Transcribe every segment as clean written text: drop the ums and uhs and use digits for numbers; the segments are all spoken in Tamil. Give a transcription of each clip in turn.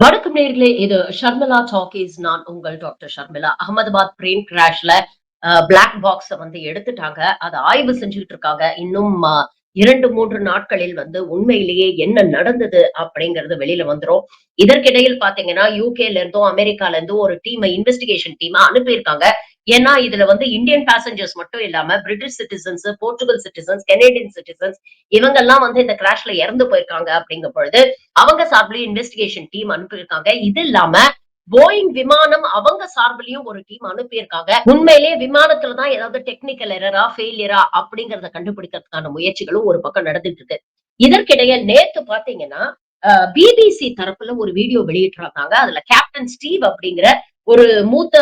வணக்கம் நேர்களே, இது ஷர்மிளா டாக்கீஸ். நான் உங்கள் டாக்டர் ஷர்மிளா. அகமதாபாத் பிளேன் கிராஷ்ல பிளாக் பாக்ஸ எடுத்துட்டாங்க. அத ஆய்வு செஞ்சுகிட்டு இருக்காங்க. இன்னும் 2, 3 நாட்களில் உண்மையிலேயே என்ன நடந்தது அப்படிங்கிறது வெளியில வந்துரும். இதற்கிடையில் பார்த்தீங்கன்னா, யுகேல இருந்தும், அமெரிக்கால இருந்தும் ஒரு இன்வெஸ்டிகேஷன் டீம அனுப்பியிருக்காங்க. ஏன்னா, இதுல இந்தியன் பேசஞ்சர்ஸ் மட்டும் இல்லாம British citizens, Portugal citizens, Canadian citizens இவங்கெல்லாம் இந்த கிராஷ்ல இறந்து போயிருக்காங்க அப்படிங்கும் பொழுது, அவங்க சார்பிலயும் இன்வெஸ்டிகேஷன் டீம் அனுப்பியிருக்காங்க. இது இல்லாம போயிங் விமானம் அவங்க சார்பிலையும் ஒரு டீம் அனுப்பியிருக்காங்க. உண்மையிலேயே விமானத்துல தான் ஏதாவது டெக்னிக்கல் எரரா, ஃபெயிலியரா அப்படிங்கறத கண்டுபிடிக்கிறதுக்கான முயற்சிகளும் ஒரு பக்கம் நடந்துட்டு இருக்கு. இதற்கிடையே நேத்து பாத்தீங்கன்னா, பிபிசி தரப்புல ஒரு வீடியோ வெளியிட்டிருந்தாங்க. அதுல கேப்டன் ஸ்டீவ் அப்படிங்கிற ஒரு மூத்த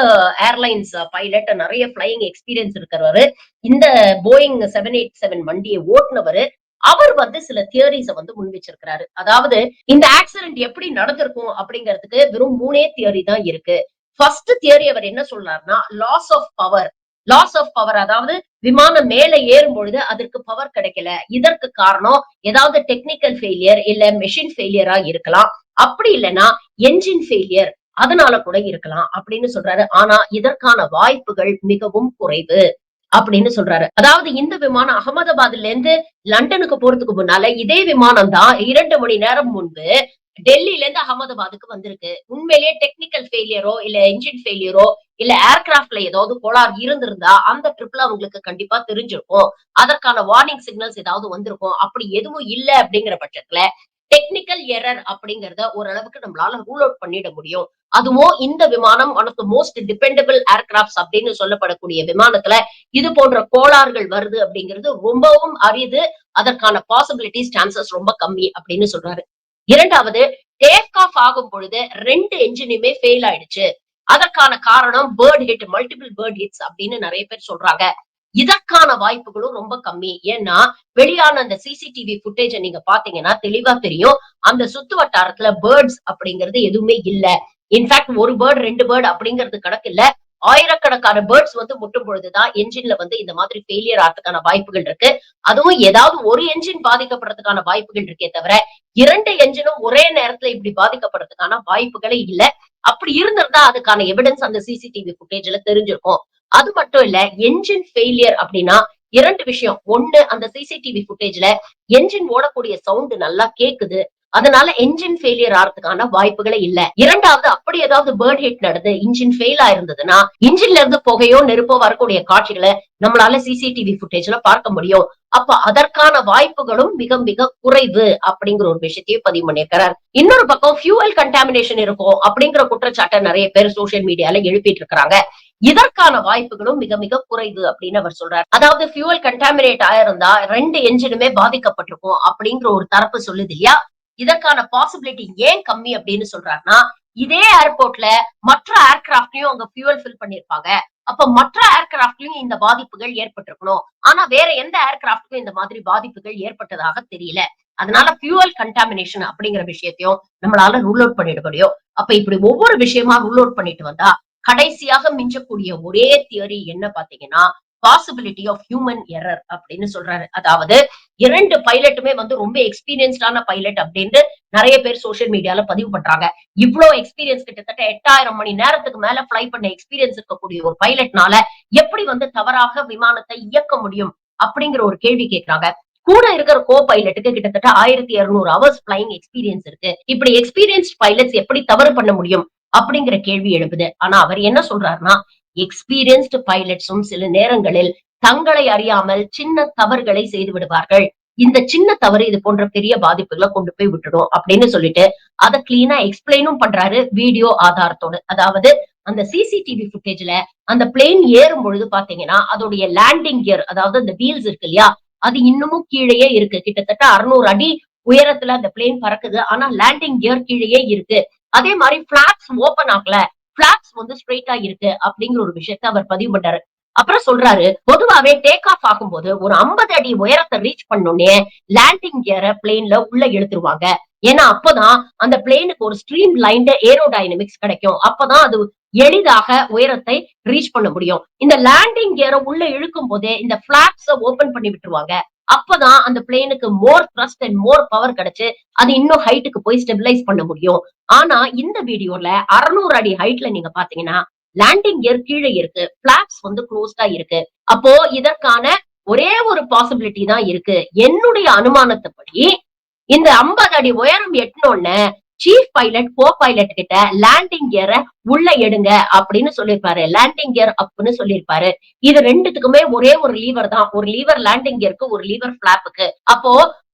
ஏர்லைன்ஸ் பைலட், நிறைய பிளையிங் எக்ஸ்பீரியன்ஸ் இருக்கிறவரு, இந்த போயிங் 787 வண்டியை ஓட்டுனவரு, அவர் சில தியரிஸ முன் வச்சிருக்கிறாரு. அதாவது இந்த ஆக்சிடென்ட் எப்படி நடந்திருக்கும் அப்படிங்கிறதுக்கு வெறும் 3 தியரி தான் இருக்கு. ஃபர்ஸ்ட் தியரி அவர் என்ன சொல்றாருன்னா, loss of power. Loss of power அதாவது விமானம் மேல ஏறும் பொழுது அதற்கு பவர் கிடைக்கல. இதற்கு காரணம் ஏதாவது டெக்னிக்கல் ஃபெயிலியர் இல்ல மெஷின் ஃபெயிலியரா இருக்கலாம். அப்படி இல்லைன்னா என்ஜின் ஃபெயிலியர் அதனால கூட இருக்கலாம் அப்படின்னு சொல்றாரு. ஆனா இதற்கான வாய்ப்புகள் மிகவும் குறைவு அப்படின்னு சொல்றாரு. அதாவது இந்த விமானம் அகமதாபாத்ல இருந்து லண்டனுக்கு போறதுக்கு முன்னால இதே விமானம் தான் 2 மணி நேரம் முன்பு டெல்லில இருந்து அகமதாபாத்துக்கு வந்திருக்கு. உண்மையிலேயே டெக்னிக்கல் ஃபெயிலியரோ இல்ல என்ஜின் ஃபெயிலியரோ இல்ல ஏர்கிராப்ட்ல ஏதாவது கோளாறு இருந்திருந்தா அந்த ட்ரிப்ல அவங்களுக்கு கண்டிப்பா தெரிஞ்சிருக்கும். அதற்கான வார்னிங் சிக்னல்ஸ் ஏதாவது வந்திருக்கும். அப்படி எதுவும் இல்ல அப்படிங்கிற பட்சத்துல டெக்னிக்கல் எரர் அப்படிங்கறத ஓரளவுக்கு நம்மளால ரூல் அவுட் பண்ணிட முடியும். அதுவும் இந்த விமானம் one of the most dependable aircrafts அப்படின்னு சொல்லப்படக்கூடிய விமானத்துல இது போன்ற கோளாறுகள் வருது அப்படிங்கிறது ரொம்பவும் அரிது. அதற்கான பாசிபிலிட்டிஸ் சான்சஸ் ரொம்ப கம்மி அப்படின்னு சொல்றாரு. இரண்டாவது, டேக் ஆஃப் ஆகும் பொழுது 2 என்ஜினுமே ஃபெயில் ஆயிடுச்சு. அதற்கான காரணம் bird hit, multiple bird hits அப்படின்னு நிறைய பேர் சொல்றாங்க. இதற்கான வாய்ப்புகளும் ரொம்ப கம்மி. ஏன்னா, வெளியான அந்த சிசிடிவி ஃபுட்டேஜ நீங்க பார்த்தீங்கன்னா தெளிவா தெரியும். அந்த சுத்து வட்டாரத்துல பேர்ட்ஸ் அப்படிங்கிறது எதுவுமே இல்ல. இன்ஃபாக்ட் 1 பேர்ட், 2 பேர்ட் அப்படிங்கிறது கணக்கு இல்ல. ஆயிரக்கணக்கான பேர்ட்ஸ் முட்டும் பொழுதுதான் என்ஜின்ல இந்த மாதிரி ஃபெயிலியர் ஆறதுக்கான வாய்ப்புகள் இருக்கு. அதுவும் ஏதாவது ஒரு என்ஜின் பாதிக்கப்படுறதுக்கான வாய்ப்புகள் இருக்கே தவிர, 2 என்ஜினும் ஒரே நேரத்துல இப்படி பாதிக்கப்படுறதுக்கான வாய்ப்புகளே இல்ல. அப்படி இருந்திருந்தா அதுக்கான எவிடன்ஸ் அந்த சிசிடிவி ஃபுட்டேஜ்ல தெரிஞ்சிருக்கும். அது மட்டும் இல்ல, என்ஜின் ஃபெயிலியர் அப்படின்னா 2 விஷயம். 1 அந்த சிசிடிவி ஃபுட்டேஜ்ல என்ஜின் ஓடக்கூடிய சவுண்ட் நல்லா கேக்குது. அதனால என்ஜின் ஃபெயிலியர் ஆறதுக்கான வாய்ப்புகளே இல்ல. இரண்டாவது, அப்படி ஏதாவது பேர்ட் ஹிட் நடந்து இன்ஜின் ஃபெயில் ஆயிருந்ததுன்னா, இன்ஜின்ல இருந்து புகையோ நெருப்போ வரக்கூடிய காட்சிகளை நம்மளால சிசிடிவி ஃபுட்டேஜ்ல பார்க்க முடியும். அப்ப அதற்கான வாய்ப்புகளும் மிக மிக குறைவு அப்படிங்கிற ஒரு விஷயத்தையும் பதிவு பண்ணியிருக்கிறார். இன்னொரு பக்கம் ஃபியூவல் கண்டாமினேஷன் இருக்கும் அப்படிங்கிற குற்றச்சாட்டை நிறைய பேர் சோசியல் மீடியால எழுப்பிட்டு இருக்காங்க. இதற்கான வாய்ப்புகளும் மிக மிக குறைவு அப்படின்னு அவர் சொல்றாரு. அதாவது ஃபியூவல் கண்டாமினேட் ஆயிருந்தா 2 என்ஜினுமே பாதிக்கப்பட்டிருக்கும் அப்படிங்கிற ஒரு தரப்பு சொல்லுது இல்லையா? இதற்கான பாசிபிலிட்டி ஏன் கம்மி அப்படின்னு சொல்றாருன்னா, இதே ஏர்போர்ட்ல மற்ற ஏர்கிராப்ட்லயும் அவங்க ஃபியூவல் ஃபில் பண்ணிருப்பாங்க. அப்ப மற்ற ஏர்கிராப்ட்லயும் இந்த பாதிப்புகள் ஏற்பட்டிருக்கணும். ஆனா வேற எந்த ஏர்கிராப்ட்க்கும் இந்த மாதிரி பாதிப்புகள் ஏற்பட்டதாக தெரியல. அதனால ஃபியூவல் கண்டாமினேஷன் அப்படிங்கிற விஷயத்தையும் நம்மளால ரூல் அவுட் பண்ணிட முடியும். அப்ப இப்படி ஒவ்வொரு விஷயமா ரூல் அவுட் பண்ணிட்டு வந்தா கடைசியாக மிஞ்சக்கூடிய ஒரே தியரி என்ன பாத்தீங்கன்னா, பாசிபிலிட்டி ஆஃப் ஹியூமன் எரர் அப்படின்னு சொல்றாரு. அதாவது 2 பைலட்டுமே ரொம்ப எக்ஸ்பீரியன்ஸ்டான பைலட் அப்படின்னு நிறைய பேர் சோசியல் மீடியால பதிவு பண்றாங்க. இவ்ளோ எக்ஸ்பீரியன்ஸ் கிட்டத்தட்ட 8000 மணி நேரத்துக்கு மேல ஃப்ளை பண்ண எக்ஸ்பீரியன்ஸ் இருக்கக்கூடிய ஒரு பைலட்னால எப்படி தவறாக விமானத்தை இயக்க முடியும் அப்படிங்கிற ஒரு கேள்வி கேட்கிறாங்க. கூட இருக்கிற கோ பைலட்டுக்கு கிட்டத்தட்ட 1200 ஹவர்ஸ் ஃபிளைங் எக்ஸ்பீரியன்ஸ் இருக்கு. இப்படி எக்ஸ்பீரியன்ஸ்ட் பைலட்ஸ் எப்படி தவறு பண்ண முடியும் அப்படிங்கிற கேள்வி எழுப்புது. ஆனா அவர் என்ன சொல்றாருன்னா, எக்ஸ்பீரியன்ஸ்டு பைலட்ஸும் சில நேரங்களில் தங்களை அறியாமல் சின்ன தவறுகளை செய்து விடுவார்கள். இந்த சின்ன தவறு இது போன்ற பெரிய பாதிப்புகளை கொண்டு போய் விட்டுடும் அப்படின்னு சொல்லிட்டு அதை கிளீனா எக்ஸ்பிளைனும் பண்றாரு வீடியோ ஆதாரத்தோடு. அதாவது அந்த சிசிடிவி ஃபுட்டேஜ்ல அந்த பிளேன் ஏறும் பொழுது பாத்தீங்கன்னா அதோடைய லேண்டிங் கியர், அதாவது அந்த வீல்ஸ் இருக்கு இல்லையா, அது இன்னமும் கீழேயே இருக்கு. கிட்டத்தட்ட 600 அடி உயரத்துல அந்த பிளேன் பறக்குது. ஆனா லேண்டிங் கியர் கீழேயே இருக்கு. அதே மாதிரி பிளாப்ஸ் ஓபன் ஆகல, பிளாப்ஸ் ஸ்ட்ரெயிட்டா இருக்கு அப்படிங்கிற ஒரு விஷயத்த அவர் பதிவு பண்றாரு. அப்புறம் சொல்றாரு, பொதுவாவே டேக் ஆஃப் ஆகும்போது ஒரு 50 அடி உயரத்தை ரீச் பண்ணோடனே லேண்டிங் கியரை பிளேன்ல உள்ள இழுத்துருவாங்க. ஏன்னா அப்பதான் அந்த பிளேனுக்கு ஒரு ஸ்ட்ரீம் லைன்ட் ஏரோடைனமிக்ஸ் கிடைக்கும். அப்பதான் அது எளிதாக உயரத்தை ரீச் பண்ண முடியும். இந்த லேண்டிங் கியரை உள்ள இழுக்கும் போதே இந்த பிளாப்ஸ ஓபன் பண்ணி விட்டுருவாங்க. அப்பதான் அந்த பிளேனுக்கு மோர் த்ரஸ்ட் அண்ட் மோர் பவர் கிடைச்சு அது இன்னும் ஹைட்டுக்கு போய் ஸ்டெபிலைஸ் பண்ண முடியும். ஆனா இந்த வீடியோல 600 அடி ஹைட்ல நீங்க பாத்தீங்கன்னா லேண்டிங் கியர் கீழே இருக்கு, பிளாப்ஸ் வந்து க்ளோஸ்டா இருக்கு. அப்போ இதற்கான ஒரே ஒரு பாசிபிலிட்டி தான் இருக்கு. என்னுடைய அனுமானத்துப்படி இந்த 50 அடி உயரம் எட்டுனோன்ன சீஃப் பைலட் கோ பைலட் கிட்ட லேண்டிங் கியரை உள்ள எடுங்க அப்படின்னு சொல்லியிருப்பாரு. லேண்டிங் கியர் அப்னு சொல்லியிருப்பாரு. இது ரெண்டுத்துக்குமே ஒரே ஒரு லீவர் தான். ஒரு லீவர் லேண்டிங் கியருக்கு, ஒரு லீவர் பிளாப்புக்கு. அப்போ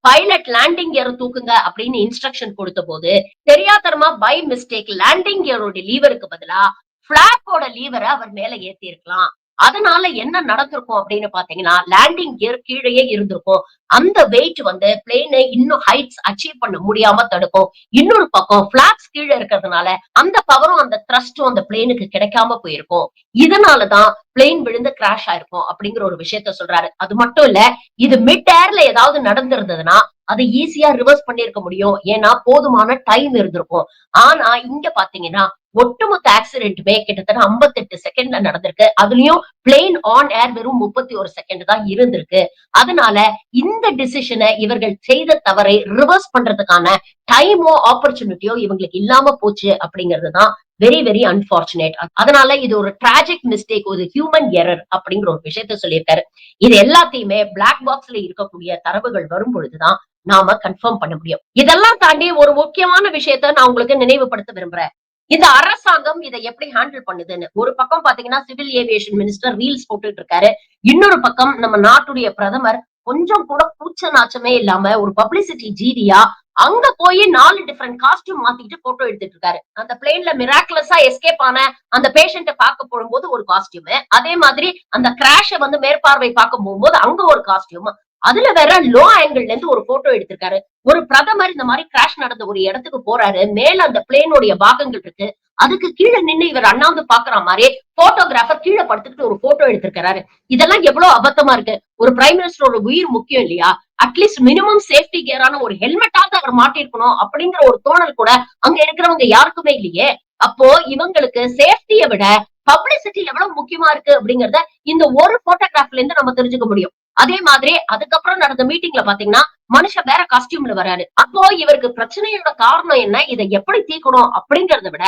பைலட் லேண்டிங் கியர் தூக்குங்க அப்படின்னு இன்ஸ்ட்ரக்ஷன் கொடுத்த போது தெரியாதனமா பை மிஸ்டேக் லேண்டிங் கியரோட லீவருக்கு பதிலா பிளாப்போட லீவரை அவர் மேல ஏத்தி இருக்கலாம். அதனால என்ன நடந்திருக்கும் அப்படின்னு பாத்தீங்கன்னா லேண்டிங் கியர் கீழேயே இருந்திருக்கும். அந்த வெயிட் வந்து பிளேனை இன்னும் ஹைட்ஸ் அச்சீவ் பண்ண முடியாம தடுக்கும். இன்னொரு பக்கம் பிளாப்ஸ் கீழே இருக்கிறதுனால அந்த பவரும் அந்த த்ரஸ்டும் அந்த பிளேனுக்கு கிடைக்காம போயிருக்கும். இதனாலதான் பிளேன் விழுந்து கிராஷ் ஆயிருக்கும் அப்படிங்கிற ஒரு விஷயத்த சொல்றாரு. அது மட்டும் இல்ல, இது மிட் ஏர்ல ஏதாவது நடந்திருந்ததுன்னா அதை ஈஸியா ரிவர்ஸ் பண்ணிருக்க முடியும். ஏன்னா போதுமான டைம் இருந்திருக்கும். ஆனா இங்க பாத்தீங்கன்னா ஒட்டுமொத்த ஆக்சிடென்ட்டுமே கிட்டத்தட்ட 58 செகண்ட்ல நடந்திருக்கு. அதுலயும் பிளேன் ஆன் ஏர் வெறும் 31 செகண்ட் தான் இருந்திருக்கு. அதனால இந்த டிசிஷனை இவர்கள் செய்த தவறை ரிவர்ஸ் பண்றதுக்கான டைமோ ஆப்பர்ச்சுனிட்டியோ இவங்களுக்கு இல்லாம போச்சு அப்படிங்கிறதுதான் வெரி வெரி அன்பார்ச்சுனேட். அதனால இது ஒரு டிராஜிக் மிஸ்டேக், ஒரு ஹியூமன் எரர் அப்படிங்கிற ஒரு விஷயத்த சொல்லியிருக்காரு. இது எல்லாத்தையுமே பிளாக் பாக்ஸ்ல இருக்கக்கூடிய தரவுகள் வரும் பொழுதுதான் நாம கன்ஃபார்ம் பண்ண முடியும். இதெல்லாம் தாண்டி ஒரு முக்கியமான விஷயத்த நான் உங்களுக்கு நினைவுபடுத்த விரும்புறேன். இந்த அரசாங்கம் இதை எப்படி ஹேண்டில் பண்ணுதுன்னு. ஒரு பக்கம் பாத்தீங்கன்னா சிவில் ஏவியேஷன் மினிஸ்டர் ரீல்ஸ் போட்டுட்டு இருக்காரு. இன்னொரு பக்கம் நம்ம நாட்டுடைய பிரதமர் கொஞ்சம் கூட கூச்ச நாச்சமே இல்லாம ஒரு பப்ளிசிட்டி ஜீவியா அங்க போய் 4 டிஃபரெண்ட் காஸ்டியூம் மாத்திட்டு போட்டோ எடுத்துட்டு இருக்காரு. அந்த பிளேன்ல மிராக்குலஸா எஸ்கேப் ஆன அந்த பேஷண்ட பார்க்க போகும்போது ஒரு காஸ்டியூம், அதே மாதிரி அந்த கிராஷ வந்து மேற்பார்வை பார்க்க போகும்போது அங்க ஒரு காஸ்டியூம், அதுல வேற லோ ஆங்கிள் இருந்து ஒரு போட்டோ எடுத்திருக்காரு. ஒரு பிரதமர் இந்த மாதிரி கிராஷ் நடந்த ஒரு இடத்துக்கு போறாரு. மேல அந்த பிளேனுடைய பாகங்கள் இருக்கு. அதுக்கு கீழே நின்னு இவர் அண்ணாந்து பாக்குற மாதிரி போட்டோகிராஃபர் கீழே படுத்துக்கிட்டு ஒரு போட்டோ எடுத்திருக்காரு. இதெல்லாம் எவ்வளவு அபத்தமா இருக்கு. ஒரு பிரைம் மினிஸ்டரோட உயிர் முக்கியம் இல்லையா? அட்லீஸ்ட் மினிமம் சேஃப்டி கியரான ஒரு ஹெல்மெட்டாவது அவர் மாட்டிருக்கணும் அப்படிங்கிற ஒரு தோணல் கூட அங்க இருக்கிறவங்க யாருக்குமே இல்லையே. அப்போ இவங்களுக்கு சேஃப்டியை விட பப்ளிசிட்டி எவ்வளவு முக்கியமா இருக்கு அப்படிங்கறத இந்த ஒரு போட்டோகிராஃப்ல இருந்து நம்ம தெரிஞ்சுக்க முடியும். அதே மாதிரி அதுக்கப்புறம் நடந்த மீட்டிங்ல பாத்தீங்கன்னா மனுஷன் வேற காஸ்டியூம்ல வராரு. அப்போ இவருக்கு பிரச்சனையோட காரணம் என்ன, இதை எப்படி தீர்க்கணும் அப்படிங்கறத விட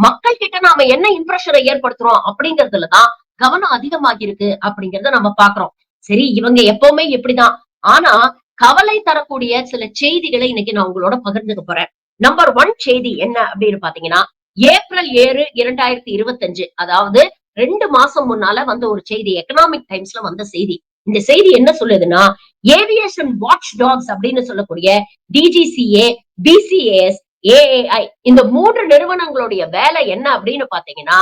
மக்கள் கிட்ட நாம என்ன இம்ப்ரெஷனை ஏற்படுத்துறோம் அப்படிங்கறதுலதான் கவனம் அதிகமாகி இருக்கு அப்படிங்கறத நம்ம பாக்குறோம். சரி, இவங்க எப்பவுமே இப்படிதான். ஆனா கவலை தரக்கூடிய சில செய்திகளை இன்னைக்கு நான் உங்களோட பகிர்ந்துக்க போறேன். நம்பர் 1 செய்தி என்ன அப்படின்னு பாத்தீங்கன்னா ஏப்ரல் 7 2025, அதாவது 2 மாசம் முன்னால வந்த ஒரு செய்தி, எக்கனாமிக் டைம்ஸ்ல வந்த செய்தி. இந்த செய்தி என்ன சொல்லுதுன்னா ஏவியேஷன் வாட்ச் டாக்ஸ் அப்படின்னு சொல்லக்கூடிய டிஜிசிஏ, பிசிஏஎஸ், ஏஏஐ இந்த 3 நிறுவனங்களுடைய வேலை என்ன அப்படின்னு பாத்தீங்கன்னா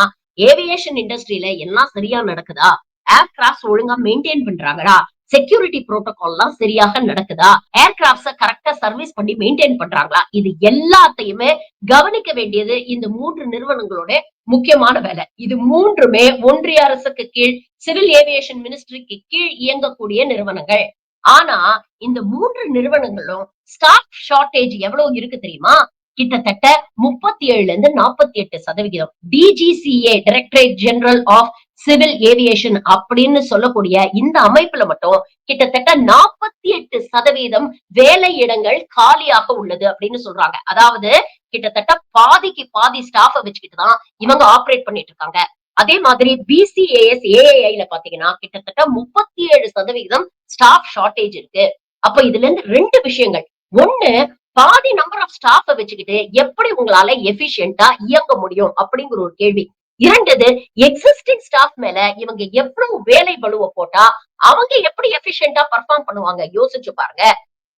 ஏவியேஷன் இண்டஸ்ட்ரியில எல்லாம் சரியா நடக்குதா, ஏர்கிராஃப்ட் ஒழுங்கா மெயின்டைன் பண்றாங்களா, செக்யூரிட்டி புரோட்டோகால் எல்லாம் சரியாக நடக்குதா, ஏர்கிராப்ட்ஸ கரெக்டா சர்வீஸ் பண்ணி மெயின்டைன் பண்றாங்களா, இது எல்லாத்தையுமே கவனிக்க வேண்டியது இந்த 3 நிறுவனங்களோட முக்கியமான வேலை. இது மூன்றுமே ஒன்றிய அரசுக்கு கீழ் சிவில் ஏவியேஷன் மினிஸ்ட்ரிக்கு கீழ் இயங்கக்கூடிய நிறுவனங்கள். ஆனா இந்த 3 நிறுவனங்களும் ஸ்டாஃப் ஷார்டேஜ் எவ்வளவு இருக்கு தெரியுமா? கிட்டத்தட்ட 37ல இருந்து 48%. DGCA, directorate general of civil aviation அப்படின்னு சொல்லக்கூடிய இந்த அமைப்புல மட்டும் கிட்டத்தட்ட 48% வேலை இடங்கள் காலியாக உள்ளது அப்படின்னு சொல்றாங்க. அதாவது கிட்டத்தட்ட பாதிக்கு பாதி ஸ்டாஃப வச்சுக்கிட்டு தான் இவங்க ஆபரேட் பண்ணிட்டு இருக்காங்க. அதே மாதிரி பிசிஏஎஸ், ஏஐஐல பாத்தீங்கன்னா கிட்டத்தட்ட 37% ஸ்டாஃப் ஷார்டேஜ் இருக்கு. அப்ப இதுல இருந்து 2 விஷயங்கள். ஒண்ணு, பாதி நம்பர் ஆஃப் ஸ்டாஃப வச்சுக்கிட்டு எப்படி உங்களால எபிஷியன்டா இயங்க முடியும் அப்படிங்கிற ஒரு கேள்வி. இரண்டது, எக்ஸிஸ்டிங் ஸ்டாஃப் மேல இவங்க எவ்வளவு வேலை பளுவை போட்டா அவங்க எப்படி எபிஷியன்டா பெர்ஃபார்ம் பண்ணுவாங்க யோசிச்சு பாருங்க.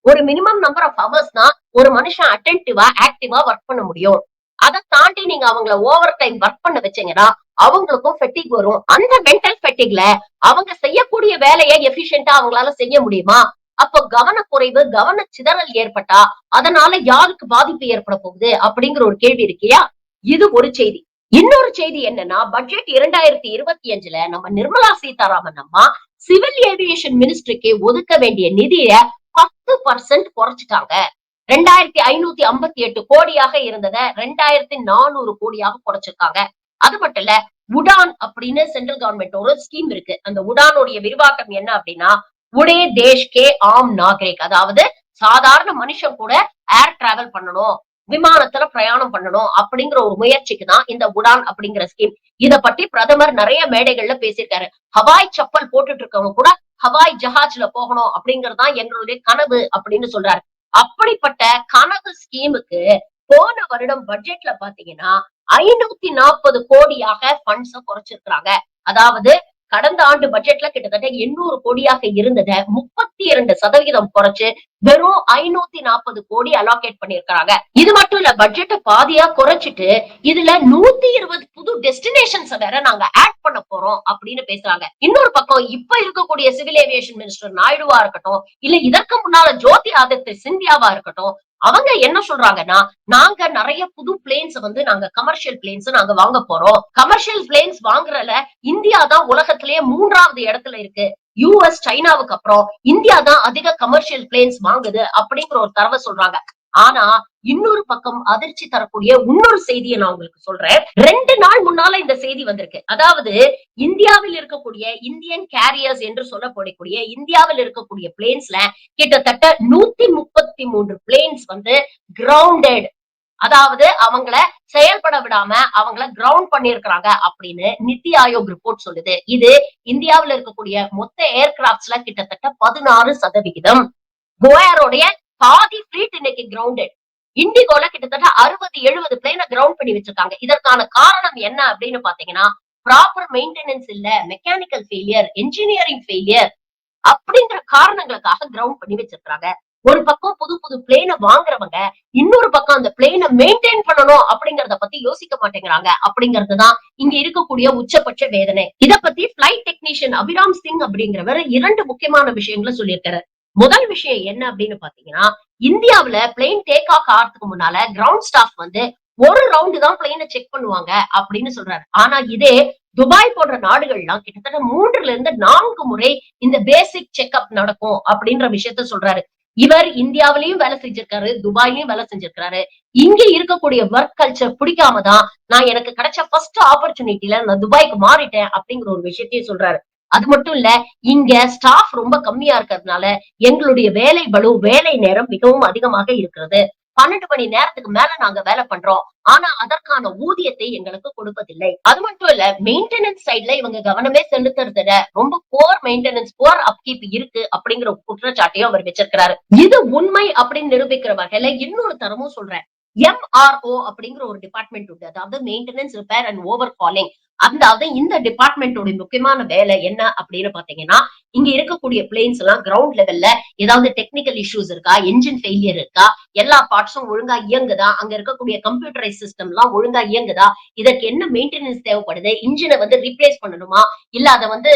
ஒரு மினிமம் நம்பர் ஆஃப் ஹவர்ஸ் தான் ஒரு மனுஷன் அட்டென்டிவா ஆக்டிவா ஒர்க் பண்ண முடியும். அதை தாண்டி நீங்க அவங்கள ஓவர் டைம் ஒர்க் பண்ண வச்சீங்கன்னா அவங்களுக்கும் ஃபெட்டிக் வரும். அந்த மென்டல் ஃபெட்டிக்ல அவங்க செய்யக்கூடிய வேலையை எபிஷியன்டா அவங்களால செய்ய முடியுமா? அப்போ கவனக்குறைவு, கவன சிதறல் ஏற்பட்டா அதனால யாருக்கு பாதிப்பு ஏற்பட போகுது அப்படிங்கிற ஒரு கேள்வி இருக்கியா? இது ஒரு செய்தி. இன்னொரு செய்தி என்னன்னா பட்ஜெட் 2025ல நம்ம நிர்மலா சீதாராமன் அம்மா சிவில் ஏவியேஷன் மினிஸ்ட்ரிக்கு ஒதுக்க வேண்டிய நிதிய 10% குறைச்சிட்டாங்க. 2558 கோடியாக இருந்ததை 2400 கோடியாக குறைச்சிருக்காங்க. அது மட்டும் இல்ல, உடான் அப்படின்னு சென்ட்ரல் கவர்மெண்ட் ஒரு ஸ்கீம் இருக்கு. அந்த உடானுடைய விரிவாக்கம் என்ன அப்படின்னா உடே தேஷ் கே ஆம் நாகரிக், அதாவது சாதாரண மனுஷன் கூட ஏர் டிராவல் பண்ணணும், விமானத்துல பிரயாணம் பண்ணணும் அப்படிங்கிற ஒரு முயற்சிக்கு தான் இந்த உடான் அப்படிங்கிற ஸ்கீம். இத பத்தி பிரதமர் நிறைய மேடைகள்ல பேசியிருக்காரு. ஹவாய் சப்பல் போட்டுட்டு இருக்கவங்க கூட ஹவாய் ஜஹாஜ்ல போகணும் அப்படிங்கிறது தான் எங்களுடைய கனவு அப்படின்னு சொல்றாரு. அப்படிப்பட்ட கனவு ஸ்கீமுக்கு போன வருடம் பட்ஜெட்ல பாத்தீங்கன்னா 540 கோடியாக ஃபண்ட்ஸ குறைச்சிருக்கிறாங்க. அதாவது கடந்த ஆண்டு பட்ஜெட்ல கிட்டத்தட்ட 800 கோடியாக இருந்தத 32% குறைச்சு வெறும் 540 கோடி அலோகேட் பண்ணிருக்காங்க. இது மட்டும் இல்ல, பட்ஜெட்ட பாதியா குறைச்சிட்டு இதுல 120 புது டெஸ்டினேஷன்ஸ் வேற நாங்க ஆட் பண்ண போறோம் அப்படின்னு பேசுறாங்க. இன்னொரு பக்கம் இப்ப இருக்கக்கூடிய சிவில் ஏவியேஷன் மினிஸ்டர் நாயுடுவா இருக்கட்டும், இல்ல இதற்கு முன்னால ஜோதி ஆதித்ய சிந்தியாவா இருக்கட்டும், அவங்க என்ன சொல்றாங்கன்னா, நாங்க நிறைய புது பிளேன்ஸ் வந்து நாங்க கமர்ஷியல் பிளேன்ஸ் நாங்க வாங்க போறோம். கமர்ஷியல் பிளேன்ஸ் வாங்குறதுல இந்தியா தான் உலகத்திலேயே 3வது இடத்துல இருக்கு. யுஎஸ் சைனாவுக்கு அப்புறம் இந்தியா தான் அதிக கமர்ஷியல் பிளேன்ஸ் வாங்குது அப்படிங்கிற ஒரு தரவை சொல்றாங்க. ஆனா இன்னொரு பக்கம் அதிர்ச்சி தரக்கூடிய இன்னொரு செய்தியை நான் உங்களுக்கு சொல்றேன். 2 நாள் முன்னால இந்த செய்தி வந்திருக்கு. அதாவது இந்தியாவில் இருக்கக்கூடிய இந்தியன் கேரியர்ஸ் என்று சொல்லப்படக்கூடிய இந்தியாவில் இருக்கக்கூடிய பிளேன்ஸ்ல கிட்டத்தட்ட 133 பிளேன்ஸ் வந்து கிரவுண்டட், அதாவது அவங்கள செயல்பட விடாம அவங்கள கிரவுண்ட் பண்ணிருக்கிறாங்க அப்படின்னு நித்தி ஆயோக் ரிப்போர்ட் சொல்லுது. இது இந்தியாவில் இருக்கக்கூடிய மொத்த ஏர்கிராப்ட்ஸ்ல கிட்டத்தட்ட 16%. கோயரோடைய பாதி பிளீட் இன்னைக்கு கிரவுண்டட். இண்டிகோல கிட்டத்தட்ட 60-70 பிளேன கிரவுண்ட் பண்ணி வச்சிருக்காங்க. இதற்கான காரணம் என்ன அப்படின்னு பாத்தீங்கன்னா, ப்ராப்பர் மெயின்டெனன்ஸ் இல்ல, மெக்கானிக்கல் ஃபெயிலியர், என்ஜினியரிங் ஃபெயிலியர் அப்படிங்கிற காரணங்களுக்காக கிரவுண்ட் பண்ணி வச்சிருக்காங்க. ஒரு பக்கம் புது புது பிளேனை வாங்குறவங்க இன்னொரு பக்கம் அந்த பிளேனை மெயின்டைன் பண்ணணும் அப்படிங்கறத பத்தி யோசிக்க மாட்டேங்கிறாங்க அப்படிங்கறதுதான் இங்க இருக்கக்கூடிய உச்சபட்ச வேதனை. இத பத்தி பிளைட் டெக்னீஷியன் அபிராம் சிங் அப்படிங்கிறவர் 2 முக்கியமான விஷயங்களை சொல்லியிருக்காரு. முதல் விஷயம் என்ன அப்படின்னு பாத்தீங்கன்னா, இந்தியாவுல பிளேன் டேக் ஆஃப் ஆகிறதுக்கு முன்னால கிரவுண்ட் ஸ்டாஃப் வந்து ஒரு ரவுண்டு தான் பிளேனை செக் பண்ணுவாங்க அப்படின்னு சொல்றாரு. ஆனா இதே துபாய் போன்ற நாடுகள்லாம் கிட்டத்தட்ட 3 to 4 முறை இந்த பேசிக் செக்அப் நடக்கும் அப்படின்ற விஷயத்த சொல்றாரு. இவர் இந்தியாவிலையும் வேலை செஞ்சிருக்காரு, துபாயிலையும் வேலை செஞ்சிருக்காரு. இங்க இருக்கக்கூடிய ஒர்க் கல்ச்சர் பிடிக்காம தான் நான் எனக்கு கிடைச்ச ஃபர்ஸ்ட் ஆப்பர்ச்சுனிட்டில நான் துபாய்க்கு மாறிட்டேன் அப்படிங்கிற ஒரு விஷயத்தையும் சொல்றாரு. அது மட்டும் இல்ல, இங்க ஸ்டாஃப் ரொம்ப கம்மியா இருக்கிறதுனால எங்களுடைய வேலை பளு, வேலை நேரம் மிகவும் அதிகமாக இருக்கிறது. 12 மணி நேரத்துக்கு மேல நாங்க வேலை பண்றோம். ஆனா அதற்கான ஊதியத்தை எங்களுக்கு கொடுப்பதில்லை. அது மட்டும் இல்ல, மெயின்டெனன்ஸ் சைட்ல இவங்க கவனமே செலுத்துறதுல ரொம்ப புவர் மெயின்டெனன்ஸ், புவர் அப்கீப் இருக்கு அப்படிங்கிற குற்றச்சாட்டையும் அவர் வச்சிருக்கிறாரு. இது உண்மை அப்படின்னு நிரூபிக்கிற வகையில இன்னொரு தரமும் சொல்றேன். எம்ஆர்ஓ அப்படிங்கிற ஒரு டிபார்ட்மெண்ட் உண்டு. அதாவது மெயின்டெனன்ஸ், ரிப்பேர் அண்ட் ஓவர் ஹாலிங். அதாவது இந்த டிபார்ட்மெண்டோட முக்கியமான வேலை என்ன அப்படின்னு பாத்தீங்கன்னா, இங்க இருக்கக்கூடிய பிளேன்ஸ் எல்லாம் கிரவுண்ட் லெவல்ல ஏதாவது டெக்னிக்கல் இஷ்யூஸ் இருக்கா, என்ஜின் ஃபெயிலியர் இருக்கா, எல்லா பார்ட்ஸும் ஒழுங்கா இயங்குதா, அங்க இருக்கக்கூடிய கம்ப்யூட்டரைஸ் சிஸ்டம் எல்லாம் ஒழுங்கா இயங்குதா, இதற்கு என்ன மெயின்டெனன்ஸ் தேவைப்படுது, இன்ஜினை வந்து ரீப்ளேஸ் பண்ணணுமா, இல்ல அதை வந்து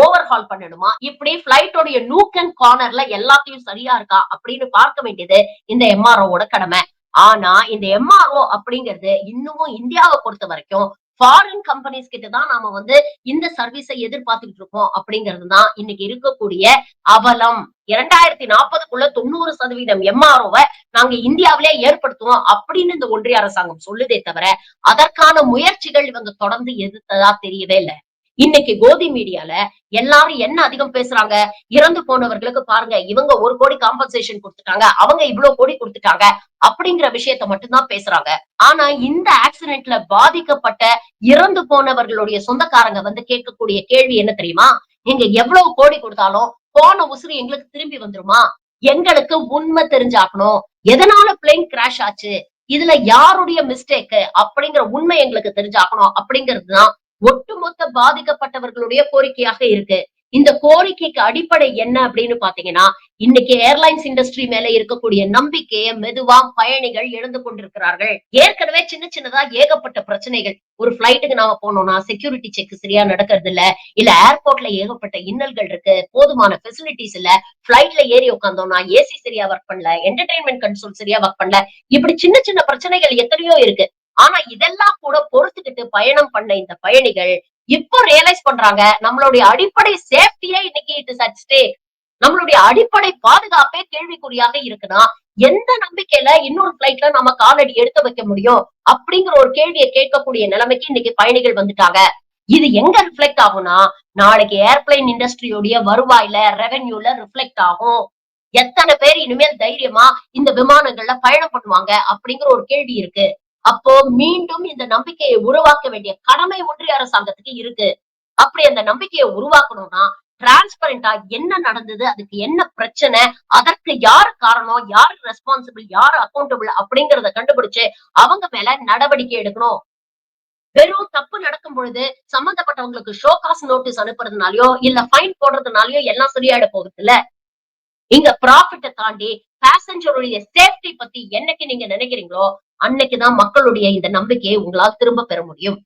ஓவர் ஹால் பண்ணணுமா, இப்படி பிளைட்டோடைய நூக் அண்ட் கார்னர்ல எல்லாத்தையும் சரியா இருக்கா அப்படின்னு பார்க்க வேண்டியது இந்த எம்ஆர்ஓட கடமை. ஆனா இந்த எம்ஆர்ஓ அப்படிங்கிறது இன்னமும் இந்தியாவை பொறுத்த வரைக்கும் ஃபாரின் கம்பெனிஸ் கிட்ட தான் நாம வந்து இந்த சர்வீஸை எதிர்பார்த்துட்டு இருக்கோம் அப்படிங்கிறது தான் இன்னைக்கு இருக்கக்கூடிய அவலம். 2040க்குள்ள 90% எம்ஆர்ஓவை நாங்க இந்தியாவிலே ஏற்படுத்துவோம் அப்படின்னு இந்த ஒன்றிய அரசாங்கம் சொல்லுதே தவிர அதற்கான முயற்சிகள் இவங்க தொடர்ந்து எதிர்த்ததா தெரியவே இல்லை. இன்னைக்கு கோதி மீடியால எல்லாரும் என்ன அதிகம் பேசுறாங்க, இறந்து போனவர்களுக்கு பாருங்க இவங்க 1 கோடி காம்பன்சேஷன் கொடுத்துட்டாங்க, அவங்க இவ்வளவு கோடி கொடுத்துட்டாங்க அப்படிங்கிற விஷயத்த மட்டும்தான் பேசுறாங்க. ஆனா இந்த ஆக்சிடென்ட்ல பாதிக்கப்பட்ட இறந்து போனவர்களுடைய சொந்தக்காரங்க வந்து கேட்கக்கூடிய கேள்வி என்ன தெரியுமா, நீங்க எவ்வளவு கோடி கொடுத்தாலும் போன உசுறு எங்களுக்கு திரும்பி வந்துருமா, எங்களுக்கு உண்மை தெரிஞ்சாக்கணும், எதனால பிளேன் கிராஷ் ஆச்சு, இதுல யாருடைய மிஸ்டேக் அப்படிங்கிற உண்மை எங்களுக்கு தெரிஞ்சாக்கணும் அப்படிங்கிறதுதான் ஒட்டுமொத்த பாதிக்கப்பட்டவர்களுடைய கோரிக்கையாக இருக்கு. இந்த கோரிக்கைக்கு அடிப்படை என்ன அப்படின்னு பாத்தீங்கன்னா, இன்னைக்கு ஏர்லைன்ஸ் இண்டஸ்ட்ரி மேல இருக்கக்கூடிய நம்பிக்கையை மெதுவா பயணிகள் இழந்து கொண்டிருக்கிறார்கள். ஏற்கனவே சின்ன சின்னதா ஏகப்பட்ட பிரச்சனைகள். ஒரு பிளைட்டுக்கு நாம போனோம்னா செக்யூரிட்டி செக் சரியா நடக்கிறது இல்ல ஏர்போர்ட்ல ஏகப்பட்ட இன்னல்கள் இருக்கு, போதுமான பெசிலிட்டிஸ் இல்ல, பிளைட்ல ஏறி உட்கார்ந்தோம்னா ஏசி சரியா ஒர்க் பண்ணல, என்டர்டைன்மெண்ட் கன்சோல் சரியா ஒர்க் பண்ணல, இப்படி சின்ன சின்ன பிரச்சனைகள் எத்தனையோ இருக்கு. ஆனா இதெல்லாம் கூட பொறுத்துக்கிட்டு பயணம் பண்ண இந்த பயணிகள் இப்ப ரியலைஸ் பண்றாங்க, நம்மளுடைய அடிப்படை சேஃப்டியே இன்னைக்கு இட் இஸ் அட் ஸ்டேக், நம்மளுடைய அடிப்படை பாதுகாப்பே கேள்விக்குறியாக இருக்குன்னா எந்த நம்பிக்கையில இன்னொரு பிளைட்ல நம்ம காலடி எடுத்து வைக்க முடியும் அப்படிங்கிற ஒரு கேள்வியை கேட்கக்கூடிய நிலைமைக்கு இன்னைக்கு பயணிகள் வந்துட்டாங்க. இது எங்க ரிஃப்ளெக்ட் ஆகும்னா, நாளைக்கு ஏர்பிளைன் இண்டஸ்ட்ரியோடைய வருவாயில, ரெவென்யூல ரிஃப்ளெக்ட் ஆகும். எத்தன பேர் இனிமேல் தைரியமா இந்த விமானங்கள்ல பயணம் பண்ணுவாங்க அப்படிங்கிற ஒரு கேள்வி இருக்கு. அப்போ மீண்டும் இந்த நம்பிக்கையை உருவாக்க வேண்டிய கடமை ஒன்றிய அரசாங்கத்துக்கு இருக்கு. அப்படி அந்த நம்பிக்கையை உருவாக்கணும்னா, டிரான்ஸ்பரண்டா என்ன நடந்தது? அதுக்கு என்ன பிரச்சனை? அதற்கு யாரு காரணம்? யாரு ரெஸ்பான்சிபிள்? யாரு அக்கவுண்டபிள்? அப்படிங்கிறத கண்டுபிடிச்சு அவங்க மேல நடவடிக்கை எடுக்கணும். வெறும் தப்பு நடக்கும் பொழுது சம்பந்தப்பட்டவங்களுக்கு ஷோ காஸ் நோட்டீஸ் அனுப்புறதுனாலயோ, இல்ல ஃபைன் போடுறதுனாலயோ எல்லாம் சரியாயிட போகுதுல்ல. இங்க ப்ராஃபிட்ட தாண்டி பேசஞ்சருடைய சேஃப்டி பத்தி என்னைக்கு நீங்க நினைக்கிறீங்களோ, அன்னைக்கு தான் மக்களுடைய இந்த நம்பிக்கையை உங்களால் திரும்ப பெற முடியும்.